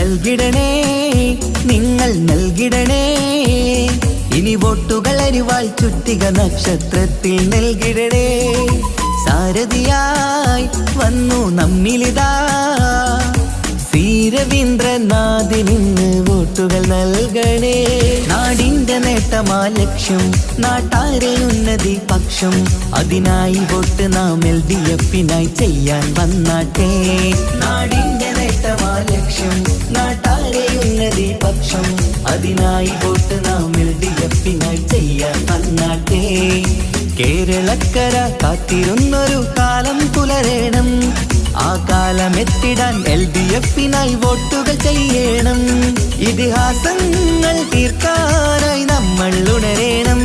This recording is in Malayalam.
നൽകിടണേ, നിങ്ങൾ നൽകിടണേ. ഇനി വോട്ടുകൾ അരിവാൾ ചുറ്റിക നക്ഷത്രത്തിൽ നൽകിടണേ. സാരഥിയായി വന്നു നമ്മിലിതാ രവീന്ദ്രനാഥിന് വോട്ടുകൾ നൽകണേ. നാടിന്റെ നേട്ടമാ ലക്ഷ്യം, നാട്ടാരെ ഉന്നതി പക്ഷം. അതിനായി വോട്ട് നാം LDF-നായി ചെയ്യാൻ വന്നാട്ടെ. നാടിന്റെ നേട്ടമാ ലക്ഷ്യം, നാട്ടാരെ ഉന്നതി പക്ഷം. അതിനായി വോട്ട് നാം LDF-നായി ചെയ്യാൻ വന്നാട്ടെ. കേരളക്കര കാത്തിരുന്നൊരു കാലം പുലരേണം. ആ കാലമെത്തിടാൻ LDF-നായി വോട്ടുകൾ ചെയ്യണം. ഇതിഹാസങ്ങൾ തീർക്കാനായി നമ്മൾ ഉണരേണം.